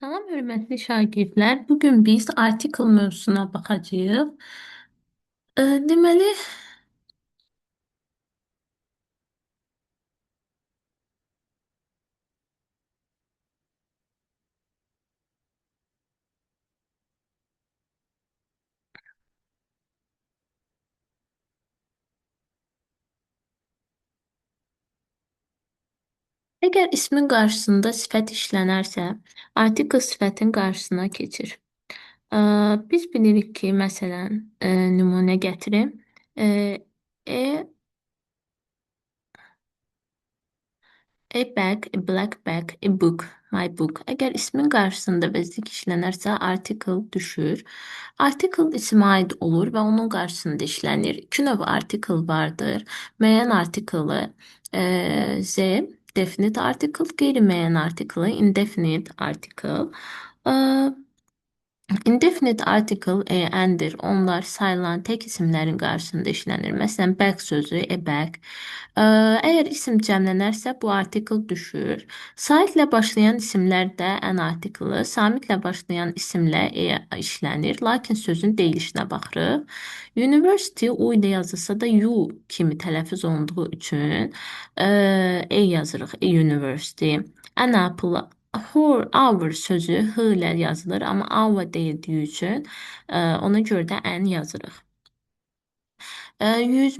Salam, hörmətli şagirdlər. Bugün biz article mövzusuna baxacağıq. Deməli, əgər ismin qarşısında sifət işlənərsə, article sifətin qarşısına keçir. Biz bilirik ki, məsələn, nümunə gətirim. E, e A bag, a black bag, a book, my book. Əgər ismin qarşısında bezdik işlənərsə, article düşür. Article isimə aid olur və onun qarşısında işlənir. İki növ article vardır. Müəyyən artiklı Z, definite article, qeyri-müəyyən artiklı indefinite article. E, Indefinite article endir. Onlar sayılan tek isimlərin qarşısında işlənir. Məsələn, bag sözü, a bag. Əgər isim cəmlənərsə, bu article düşür. Saitlə başlayan isimlər də en artiklı, samitlə başlayan isimlə işlənir. Lakin sözün deyilişinə baxırıq. University U ilə yazılsa da U kimi tələffüz olunduğu üçün yazırıq, university. An apple, our sözü h ilə yazılır, amma our deyildiyi üçün ona görə də n yazırıq. 100,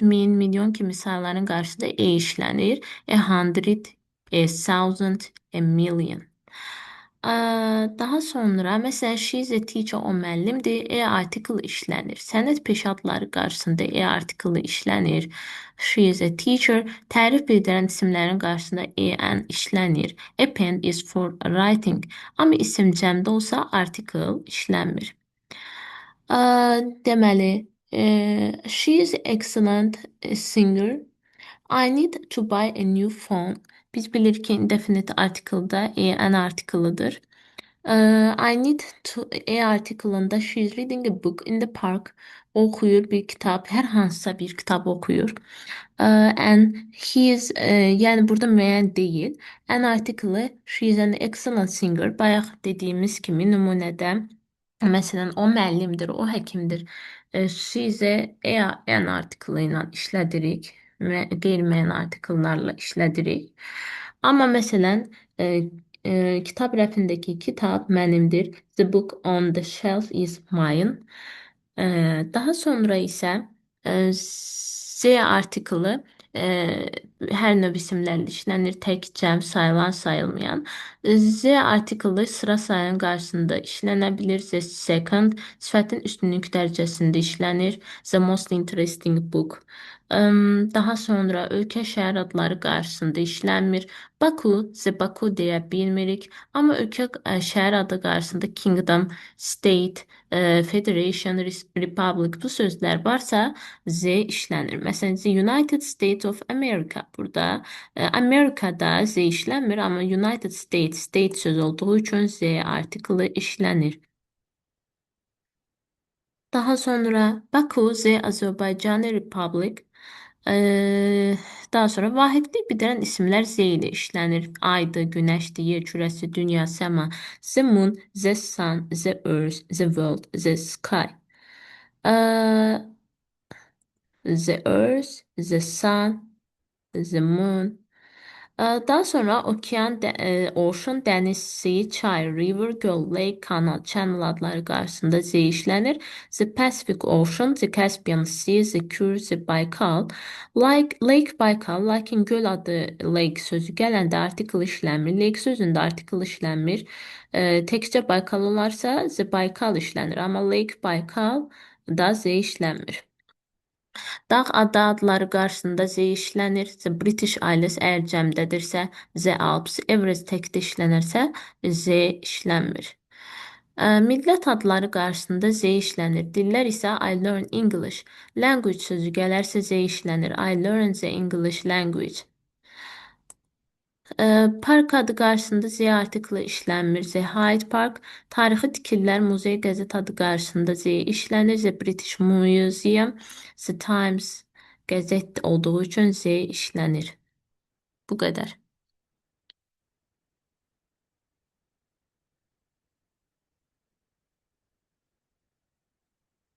1000, milyon kimi sayıların qarşısında işlənir. A hundred, a thousand, a million. Daha sonra, məsələn, she is a teacher, o müəllimdir, article işlənir. Sənət peşə adları qarşısında article işlənir. She is a teacher. Tərif bildirən isimlərin qarşısında an işlənir. A pen is for writing. Amma isim cəmdə olsa article işlənmir. Deməli, she is excellent singer. I need to buy a new phone. Biz bilirik ki, indefinite article'da an article'ıdır. I need to article'ında she is reading a book in the park. O oxuyur bir kitab, hər hansısa bir kitab oxuyur. And he is, yəni burada müəyyən deyil. An article'ı she is an excellent singer. Bayaq dediyimiz kimi nümunədə məsələn, o müəllimdir, o həkimdir. Sizə en artiklı ilə işlədirik, qeyri-müəyyən artikellarla işlədirik. Amma məsələn, kitab rəfindəki kitab mənimdir. The book on the shelf is mine. Daha sonra isə Z artiklı hər növ isimlərlə işlənir, tək, cəm, sayılan, sayılmayan. Z artiklı sıra sayının qarşısında işlənə bilir. The second sifətin üstünlük dərəcəsində işlənir. The most interesting book. Daha sonra ölkə şəhər adları qarşısında işlənmir. Baku, the Baku deyə bilmirik. Amma ölkə şəhər adı qarşısında kingdom, state, federation, republic bu sözlər varsa Z işlənir. Məsələn, the United States of America. Burada Amerikada Z işlənmir, amma United States, state söz olduğu üçün Z artiklı işlənir. Daha sonra Baku, the Azərbaycan Republic. Daha sonra vahidlik bildirən isimlər Z ilə işlənir. Aydı, günəşdir, yer kürəsi, dünya, səma. The moon, the sun, the earth, the world, the sky. The earth, the sun, the moon. Daha sonra okean, ocean, dəniz, sea, çay, river, göl, lake, kanal, channel adları qarşısında Z işlənir. The Pacific Ocean, the Caspian Sea, the Kür, the Baykal. Lake Baykal, lakin göl adı lake sözü gələndə article işlənmir. Lake sözündə article işlənmir. Təkcə Baykal olarsa the Baykal işlənir. Amma Lake Baykal da Z işlənmir. Dağ adı adları qarşısında Z işlənir. The British Isles əgər cəmdədirsə, The Alps, Everest təkdə işlənərsə, Z işlənmir. Millət adları qarşısında Z işlənir. Dillər isə I learn English. Language sözü gələrsə Z işlənir. I learn the English language. Park adı qarşısında Z artiklı işlənmir. The Hyde Park. Tarixi tikililər, muzey, qəzet adı qarşısında Z işlənir. The British Museum. The Times qəzet olduğu üçün Z işlənir. Bu qədər.